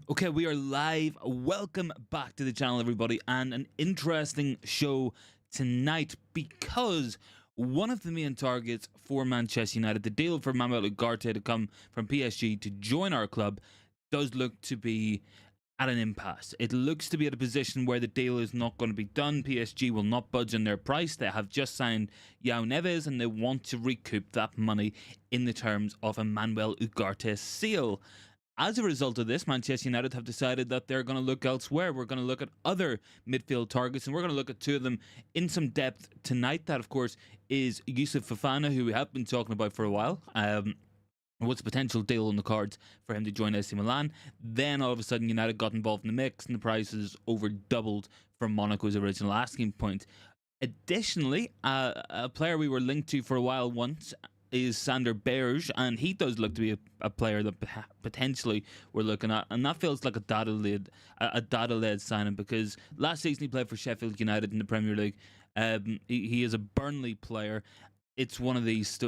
Okay, we are live. Welcome back to the channel, everybody, and an interesting show tonight because one of the main targets for Manchester United, the deal for Man Ugarte to come from PSG to join our club, does look to be at an impasse. It looks to be at a position where the deal is not going to be done. PSG will not budge on their price. They have just signed João Neves and they want to recoup that money in the terms of a Manuel Ugarte sale. As a result of this, Manchester United have decided that they're going to look elsewhere. We're going to look at other midfield targets, and we're going to look at two of them in some depth tonight. That, of course, is Youssouf Fofana, who we have been talking about for a while. What's a potential deal on the cards for him to join AC Milan? Then all of a sudden, United got involved in the mix, and the prices over doubled from Monaco's original asking point. Additionally, a player we were linked to for a while once is Sander Berge, and he does look to be a player that potentially we're looking at, and that feels like a data-led signing because last season he played for Sheffield United in the Premier League. He is a Burnley player. It's one of these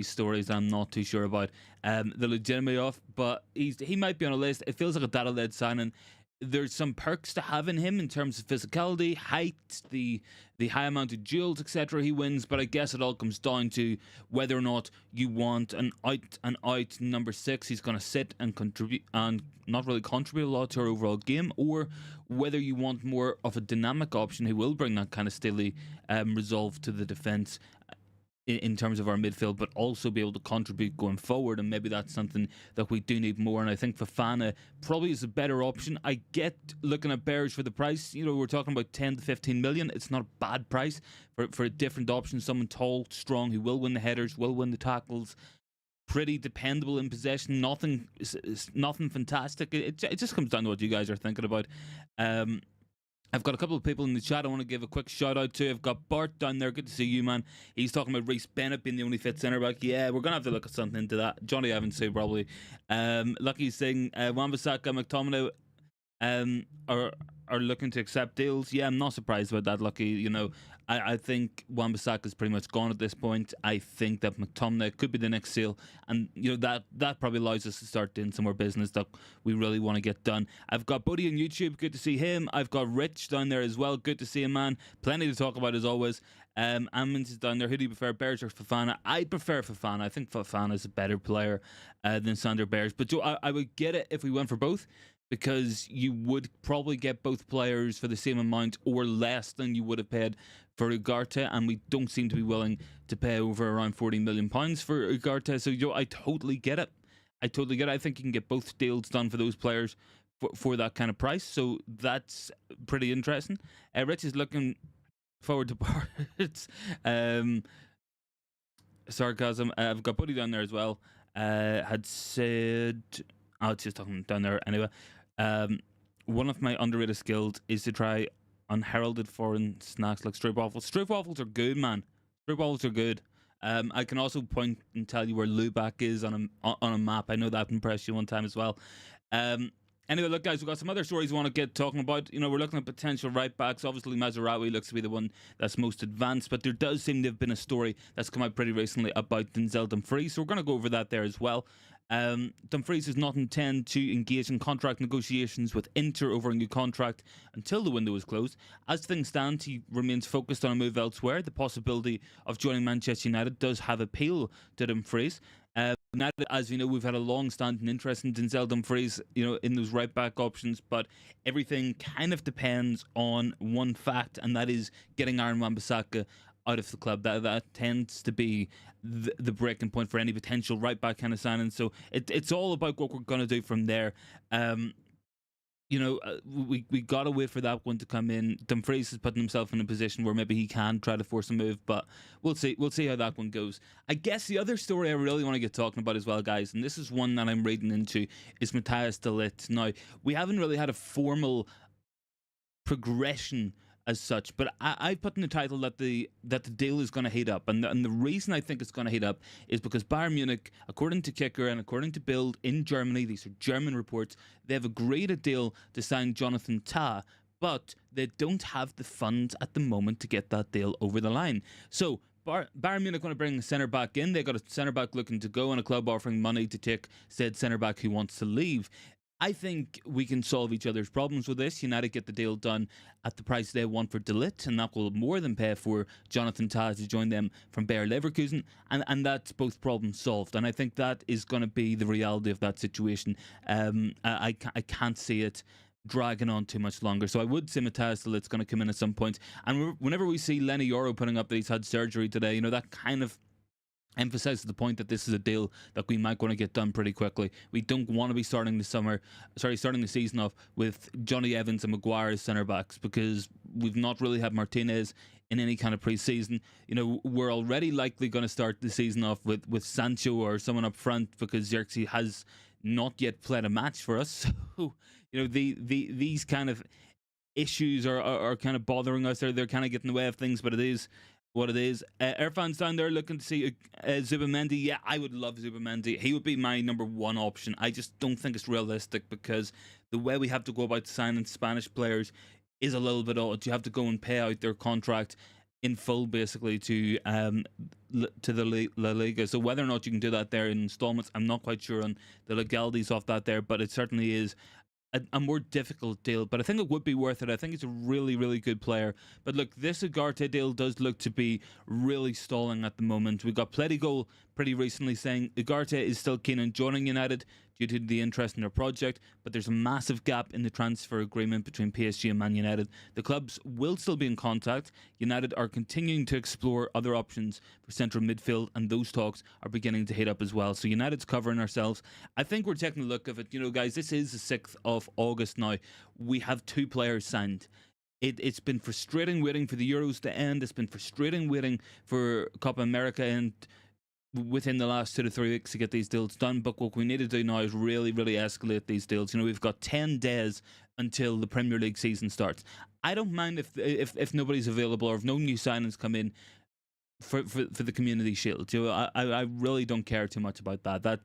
stories I'm not too sure about the legitimacy of, but he might be on a list. It feels like a data-led signing. There's some perks to having him in terms of physicality, height, the high amount of duels, etc. he wins, but I guess it all comes down to whether or not you want an out number 6. He's going to sit and contribute and not really contribute a lot to our overall game, or whether you want more of a dynamic option who will bring that kind of steely resolve to the defence in terms of our midfield, but also be able to contribute going forward, and maybe that's something that we do need more. And I think Fofana probably is a better option. I get looking at Berge for the price. You know, we're talking about 10 to 15 million. It's not a bad price for a different option. Someone tall, strong, who will win the headers, will win the tackles. Pretty dependable in possession. Nothing fantastic. It just comes down to what you guys are thinking about. I've got a couple of people in the chat I want to give a quick shout out to. I've got Bart down there. Good to see you, man. He's talking about Reece Bennett being the only fit centre back. Yeah, we're going to have to look at something into that. Johnny Evans too, probably. Lucky's saying Wan-Bissaka, McTominay are looking to accept deals. Yeah, I'm not surprised about that, Lucky. You know, I think Wan-Bissaka is pretty much gone at this point. I think that McTominay could be the next sale, and you know that probably allows us to start doing some more business that we really want to get done. I've got Buddy on YouTube. Good to see him. I've got Rich down there as well. Good to see him, man. Plenty to talk about as always. Ammons is down there. Who do you prefer, Berge or Fofana? I prefer Fofana. I think Fofana is a better player than Sander Berge. But Joe, I would get it if we went for both, because you would probably get both players for the same amount or less than you would have paid for Ugarte, and we don't seem to be willing to pay over around £40 million for Ugarte. So I totally get it. I think you can get both deals done for those players for that kind of price. So that's pretty interesting. Rich is looking forward to parts. Sarcasm. I've got Buddy down there as well. Had said, oh, it's just talking down there anyway. One of my underrated skills is to try unheralded foreign snacks like stroopwafels. Stroopwafels are good, man. Stroopwafels are good. I can also point and tell you where Lubeck is on a map. I know that impressed you one time as well. Anyway, look, guys, we've got some other stories we want to get talking about. You know, we're looking at potential right backs. Obviously, Mazraoui looks to be the one that's most advanced, but there does seem to have been a story that's come out pretty recently about Denzel Dumfries, so we're going to go over that there as well. Dumfries does not intend to engage in contract negotiations with Inter over a new contract until the window is closed. As things stand, he remains focused on a move elsewhere. The possibility of joining Manchester United does have appeal to Dumfries. United, as you know, we've had a long-standing interest in Denzel Dumfries, you know, in those right-back options, but everything kind of depends on one fact, and that is getting Aaron Wan-Bissaka out of the club. That tends to be the breaking point for any potential right-back kind of signing. So it's all about what we're going to do from there. You know, we got to wait for that one to come in. Dumfries is putting himself in a position where maybe he can try to force a move, but we'll see how that one goes. I guess the other story I really want to get talking about as well, guys, and this is one that I'm reading into, is Matthijs de Ligt. Now, we haven't really had a formal progression as such, but I put in the title that the deal is going to heat up, and the reason I think it's going to heat up is because Bayern Munich, according to Kicker and according to Bild in Germany, these are German reports, they have agreed a deal to sign Jonathan Tah, but they don't have the funds at the moment to get that deal over the line. So Bayern Munich going to bring a centre back in. They got a centre back looking to go, and a club offering money to take said centre back who wants to leave. I think we can solve each other's problems with this. United get the deal done at the price they want for De Ligt, and that will more than pay for Jonathan Tah to join them from Bayer Leverkusen, and that's both problems solved. And I think that is going to be the reality of that situation. I can't see it dragging on too much longer. So I would say Matthias De Ligt's going to come in at some point. And whenever we see Lenny Yoro putting up that he's had surgery today, that kind of emphasizes the point that this is a deal that we might want to get done pretty quickly. We don't want to be starting the season off with Johnny Evans and Maguire as centre backs, because we've not really had Martinez in any kind of pre-season. We're already likely going to start the season off with Sancho or someone up front, because Xerxes has not yet played a match for us. So these kind of issues are kind of bothering us. They're kind of getting in the way of things, but it is what it is. Irfan's down there looking to see Zubamendi. Yeah, I would love Zubamendi. He would be my number one option. I just don't think it's realistic, because the way we have to go about signing Spanish players is a little bit odd. You have to go and pay out their contract in full, basically, to the La Liga. So whether or not you can do that there in installments, I'm not quite sure on the legalities of that there, but it certainly is a more difficult deal, but I think it would be worth it. I think he's a really, really good player. But look, this Ugarte deal does look to be really stalling at the moment. We got Plettigol pretty recently saying Ugarte is still keen on joining United due to the interest in their project, but there's a massive gap in the transfer agreement between PSG and Man United. The clubs will still be in contact. United are continuing to explore other options for central midfield, and those talks are beginning to heat up as well. So United's covering ourselves. I think we're taking a look of it. Guys, this is the 6th of August now. We have 2 players signed. It's been frustrating waiting for the Euros to end. It's been frustrating waiting for Copa America and within the last 2 to 3 weeks to get these deals done. But what we need to do now is really, really escalate these deals. We've got 10 days until the Premier League season starts. I don't mind if nobody's available or if no new signings come in for the Community Shield. I really don't care too much about that.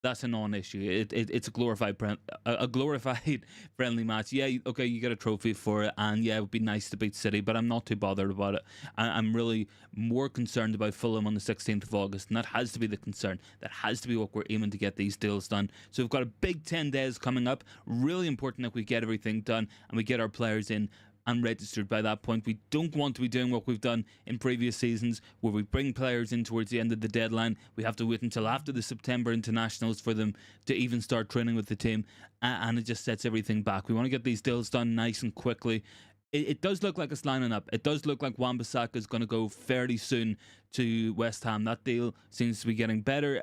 That's a non-issue. It's a glorified friendly match. Yeah, okay, you get a trophy for it, and yeah, it would be nice to beat City, but I'm not too bothered about it. I'm really more concerned about Fulham on the 16th of August, and that has to be the concern. That has to be what we're aiming to get these deals done. So we've got a big 10 days coming up. Really important that we get everything done and we get our players in and registered by that point. We don't want to be doing what we've done in previous seasons, where we bring players in towards the end of the deadline. We have to wait until after the September internationals for them to even start training with the team, and it just sets everything back. We want to get these deals done nice and quickly. It does look like it's lining up. It does look like Wan-Bissaka is going to go fairly soon to West Ham. That deal seems to be getting better.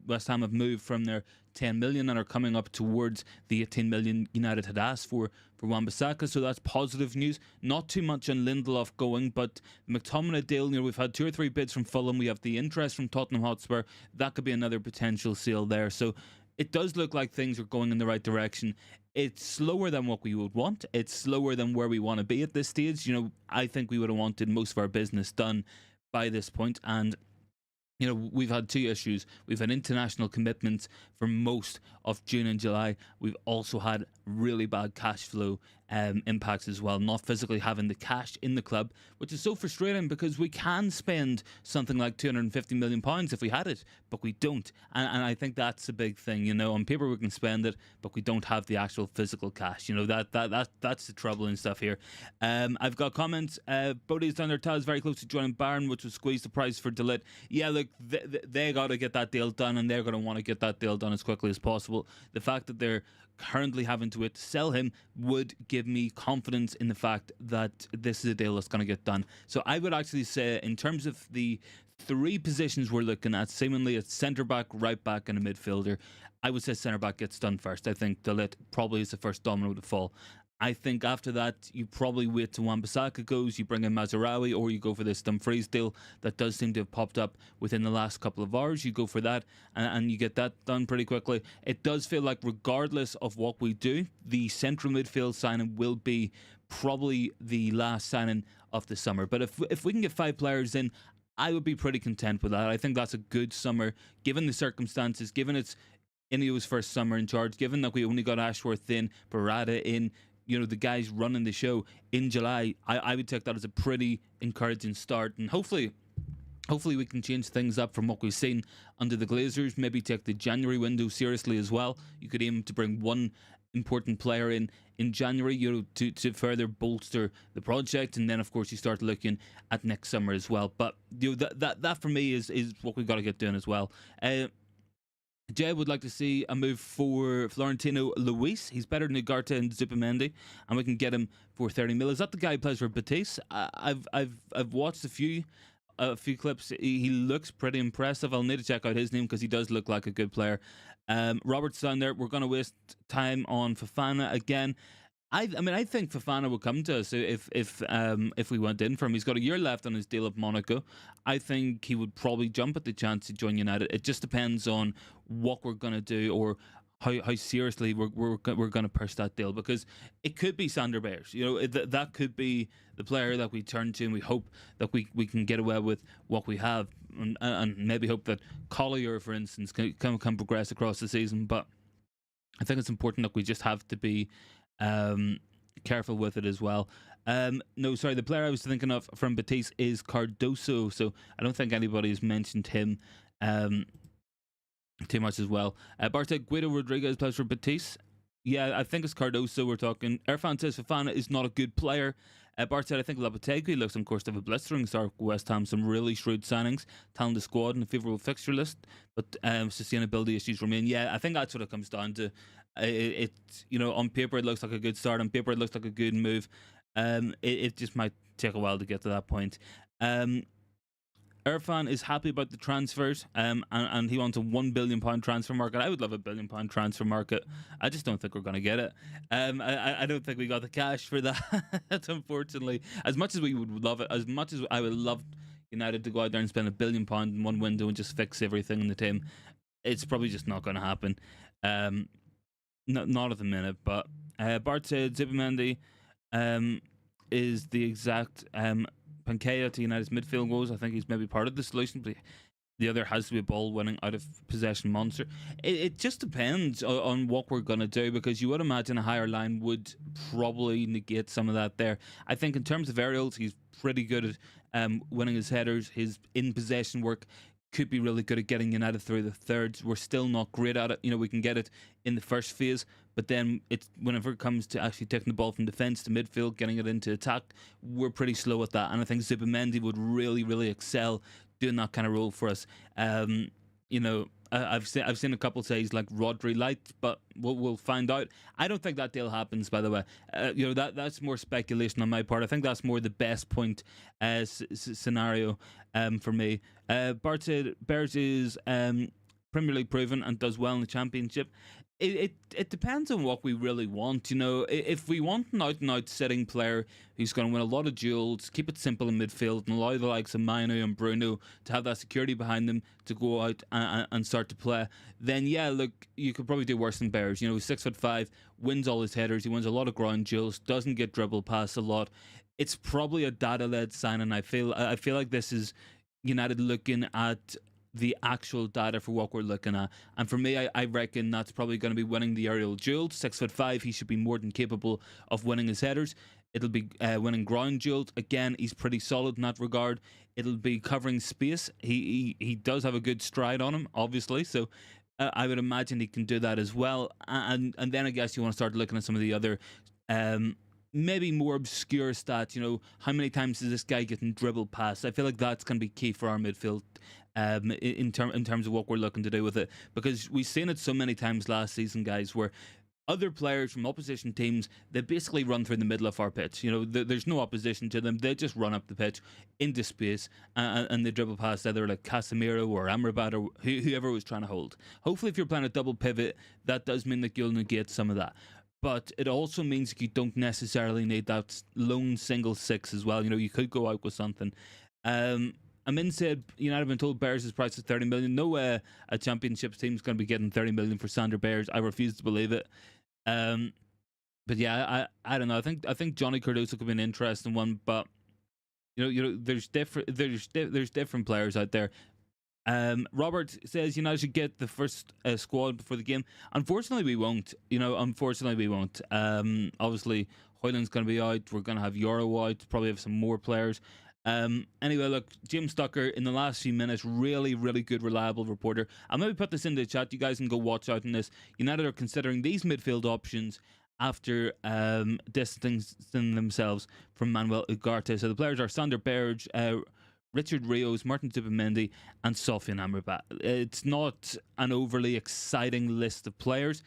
West Ham have moved from their 10 million and are coming up towards the 18 million United had asked for Wan-Bissaka, so that's positive news. Not too much on Lindelof going, but the McTominay deal, we've had 2 or 3 bids from Fulham. We have the interest from Tottenham Hotspur. That could be another potential sale there. So it does look like things are going in the right direction. It's slower than what we would want. It's slower than where we want to be at this stage. I think we would have wanted most of our business done by this point, and we've had 2 issues. We've had international commitments for most of June and July. We've also had really bad cash flow impacts as well, not physically having the cash in the club, which is so frustrating because we can spend something like £250 million if we had it, but we don't. And I think that's a big thing. On paper we can spend it, but we don't have the actual physical cash. That's the troubling stuff here. I've got comments. Bodie's down there. Taz very close to joining Bayern, which would squeeze the price for De Ligt. Yeah, look, they got to get that deal done, and they're going to want to get that deal done as quickly as possible. The fact that they're currently having to sell him would give me confidence in the fact that this is a deal that's going to get done. So I would actually say, in terms of the 3 positions we're looking at, seemingly it's centre back, right back, and a midfielder, I would say centre back gets done first. I think De Ligt probably is the first domino to fall. I think after that, you probably wait till Wan-Bissaka goes, you bring in Mazraoui, or you go for this Dumfries deal that does seem to have popped up within the last couple of hours. You go for that, and you get that done pretty quickly. It does feel like, regardless of what we do, the central midfield signing will be probably the last signing of the summer. But if we can get 5 players in, I would be pretty content with that. I think that's a good summer, given the circumstances, given it's Ineo's first summer in charge, given that we only got Ashworth in, Barada in, the guys running the show in July. I would take that as a pretty encouraging start, and hopefully we can change things up from what we've seen under the Glazers. Maybe take the January window seriously as well. You could aim to bring 1 important player in January, to further bolster the project, and then of course you start looking at next summer as well. But that for me is what we've got to get doing as well. Jay would like to see a move for Florentino Luis. He's better than Ugarte and Zubimendi, and we can get him for 30 mil. Is that the guy who plays for Betis? I've watched a few clips. He looks pretty impressive. I'll need to check out his name because he does look like a good player. Robert's down there. We're going to waste time on Fofana again. I mean, I think Fofana would come to us if we went in for him. He's got a year left on his deal at Monaco. I think he would probably jump at the chance to join United. It just depends on what we're going to do, or how seriously we're going to push that deal, because it could be Sander Berge. That could be the player that we turn to, and we hope that we can get away with what we have, and maybe hope that Collier, for instance, can progress across the season. But I think it's important that we just have to be careful with it as well. No, sorry, the player I was thinking of from Betis is Cardoso, so I don't think anybody has mentioned him too much as well. Bartek, Guido Rodriguez plays for Betis. Yeah, I think it's Cardoso we're talking. Irfan says Fofana is not a good player. Bart said, I think Lopetegui looks on course to have a blistering start for West Ham. Some really shrewd signings, talented squad, and a favourable fixture list, but sustainability issues remain. Yeah, I think that's what it comes down to. On paper it looks like a good start. On paper it looks like a good move. It just might take a while to get to that point. Irfan is happy about the transfers, and he wants a £1 billion transfer market. I would love a £1 billion transfer market. I just don't think we're going to get it. I don't think we got the cash for that, unfortunately. As much as we would love it, as much as I would love United to go out there and spend £1 billion in one window and just fix everything in the team, it's probably just not going to happen. Not at the minute. But Bart said Zubimendi is the exact Pankea to United's midfield goals. I think he's maybe part of the solution, but the other has to be a ball winning out of possession monster. It just depends on what we're going to do, because you would imagine a higher line would probably negate some of that there. I think in terms of aerials, he's pretty good at winning his headers. His in possession work could be really good at getting United through the thirds. We're still not great at it. We can get it in the first phase, but then it's whenever it comes to actually taking the ball from defence to midfield, getting it into attack, we're pretty slow at that. And I think Zubimendi would really, really excel doing that kind of role for us. I've seen a couple say he's like Rodri light, but we'll find out. I don't think that deal happens, by the way. That's more speculation on my part. I think that's more the best point scenario for me. Bart said Berge is Premier League proven and does well in the Championship. It depends on what we really want. If we want an out-and-out sitting player who's going to win a lot of duels, keep it simple in midfield, and allow the likes of Manu and Bruno to have that security behind them to go out and start to play, then yeah, look, you could probably do worse than Bears. He's 6'5", wins all his headers, he wins a lot of ground duels, doesn't get dribbled past a lot. It's probably a data-led signing. I feel like this is United looking at the actual data for what we're looking at, and for me, I reckon that's probably going to be winning the aerial duels. 6'5", he should be more than capable of winning his headers. It'll be winning ground duels. Again, he's pretty solid in that regard. It'll be covering space. He does have a good stride on him, obviously, so I would imagine he can do that as well. And then I guess you want to start looking at some of the other maybe more obscure stats. How many times is this guy getting dribbled past? I feel like that's going to be key for our midfield in terms of what we're looking to do with it, because we've seen it so many times last season, guys, where other players from opposition teams, they basically run through the middle of our pitch. There's no opposition to them. They just run up the pitch into space and they dribble past either like Casemiro or Amrabat or whoever was trying to hold. Hopefully, if you're playing a double pivot, that does mean that you'll negate some of that. But it also means that you don't necessarily need that lone single six as well. You could go out with something. Amin said United have been told Bears' price is 30 million. No way a Championship team's going to be getting 30 million for Sander Berge. I refuse to believe it. But yeah, I don't know. I think Johnny Cardoso could be an interesting one, but there's different players out there. Robert says United should get the first squad before the game. Unfortunately, we won't. Obviously, Hoyland's going to be out. We're going to have Euro out. Probably have some more players. Anyway, look, James Tucker in the last few minutes, really, really good, reliable reporter. I'll maybe put this in the chat. You guys can go watch out on this. United are considering these midfield options after distancing themselves from Manuel Ugarte. So the players are Sander Berge, Richard Rios, Martin Zubimendi, and Sofian Amrabat. It's not an overly exciting list of players.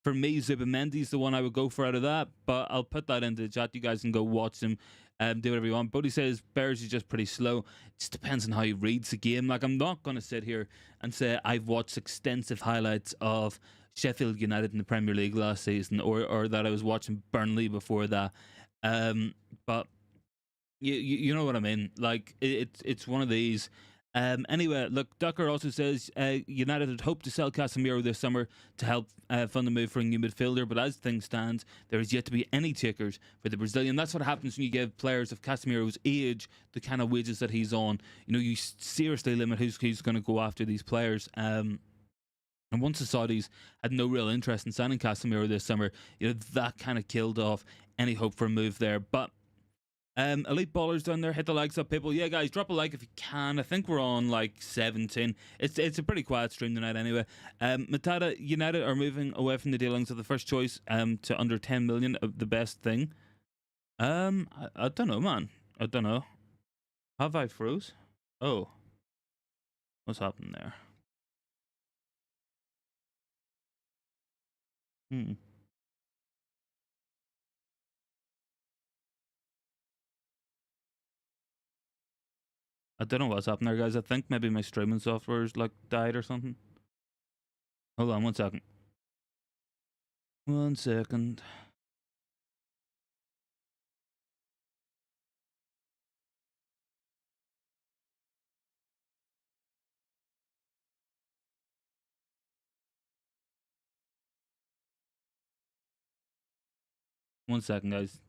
For me, Zubimendi's the one I would go for out of that, but I'll put that into the chat. You guys can go watch him. Do whatever you want. Bodie says Bears is just pretty slow. It just depends on how he reads the game. Like, I'm not going to sit here and say I've watched extensive highlights of Sheffield United in the Premier League last season, or that I was watching Burnley before that. But you know what I mean. Like, it's one of these. Anyway, look, Ducker also says United had hoped to sell Casemiro this summer to help fund the move for a new midfielder, but as things stand, there is yet to be any takers for the Brazilian. That's what happens when you give players of Casemiro's age the kind of wages that he's on. You know, you seriously limit who's going to go after these players. And once the Saudis had no real interest in signing Casemiro this summer, you know, that kind of killed off any hope for a move there. But elite ballers down there, hit the likes up, people. Yeah, guys, drop a like if you can. I think we're on like 17. It's a pretty quiet stream tonight anyway. Matata, United are moving away from the dealings of the first choice to under 10 million of the best thing. I don't know, man. I don't know. Have I froze? Oh, what's happened there? I don't know what's happened there, guys. I think maybe my streaming software's like died or something. Hold on 1 second. 1 second. One second, guys.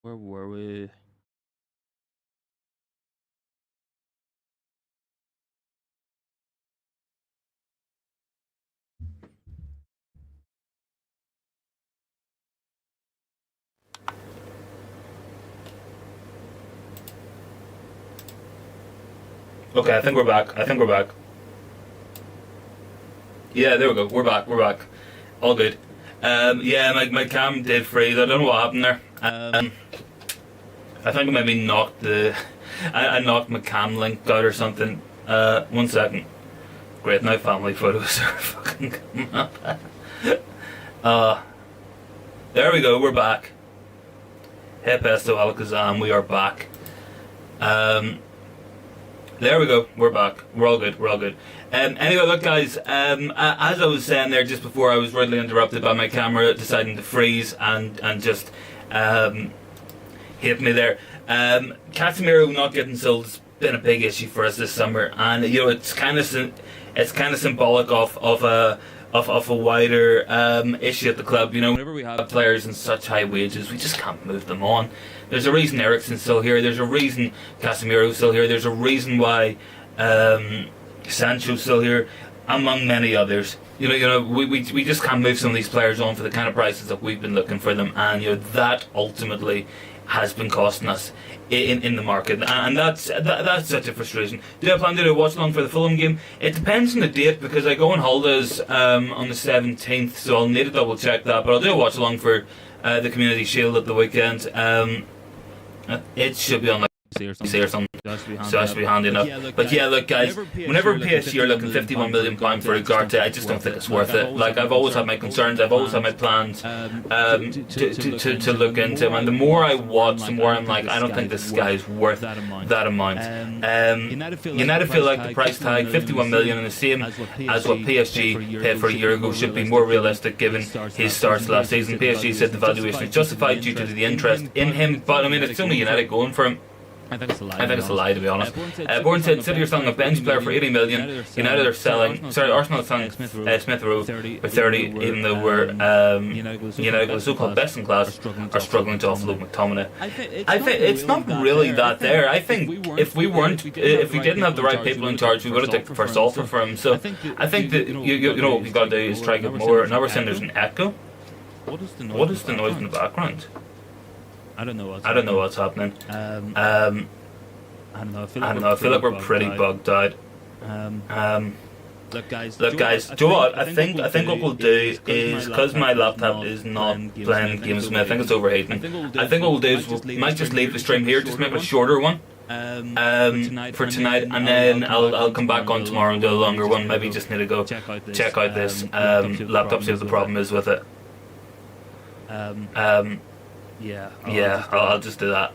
Where were we? Okay, I think we're back. Yeah, there we go. We're back. All good. Yeah, my cam did freeze. I don't know what happened there. I think I maybe knocked I knocked my cam link out or something. 1 second. Great, now family photos are fucking coming up. There we go, we're back. Hey Pesto Alakazam, we are back. There we go, we're back. We're all good. Anyway, look guys, as I was saying there just before, I was rudely interrupted by my camera deciding to freeze and just hit me there. Casemiro not getting sold has been a big issue for us this summer, and you know it's kind of symbolic of a wider issue at the club. You know, whenever we have players in such high wages, we just can't move them on. There's a reason Eriksen's still here. There's a reason Casemiro's still here. There's a reason why Sancho's still here, among many others. You know, we just can't move some of these players on for the kind of prices that we've been looking for them, and you know that ultimately has been costing us in the market, and that's such a frustration. Do I plan to do a watch along for the Fulham game? It depends on the date because I go on holidays on the 17th, so I'll need to double check that. But I'll do a watch along for the Community Shield at the weekend. It should be on like or something. So that should be handy enough. But yeah, look guys, whenever PSG are looking £51 million for Ugarte, I just don't think it's worth it. Like, I've always had my concerns, I've always had my plans to look into him, and the more I watch, the more I'm like, I don't think this guy is worth that amount. United feel like the price tag, £51 million, and the same as what PSG paid for a year ago, should be more realistic given his starts last season. PSG said the valuation is justified due to the interest in him, but I mean, it's only United going for him. I think it's a lie. I think it's a lie, to be honest. Bourne said City are selling a bench player for 80 million. United are selling. Sorry, Arsenal are selling Smith Rowe for 30, even though we're United, so-called best in class, are struggling to offload McTominay. I think it's not really that there. I think if we didn't have the right people in charge, we would have taken the first offer for him. So I think that you know what we've got to do is try to get more. Now we're saying there's an echo. What is the noise in the background? I don't know what's happening. I don't know. I feel like we're pretty bugged out. Look, guys. Do you know what? I think what we'll do is, because my laptop is not playing games with me, I think it's overheating. I think what we'll do is we might just leave the stream here, just make it a shorter one. For tonight, and then I'll come back on tomorrow and do a longer one. Maybe just need to go check out this laptop, see what the problem is with it. Yeah, I'll just do that.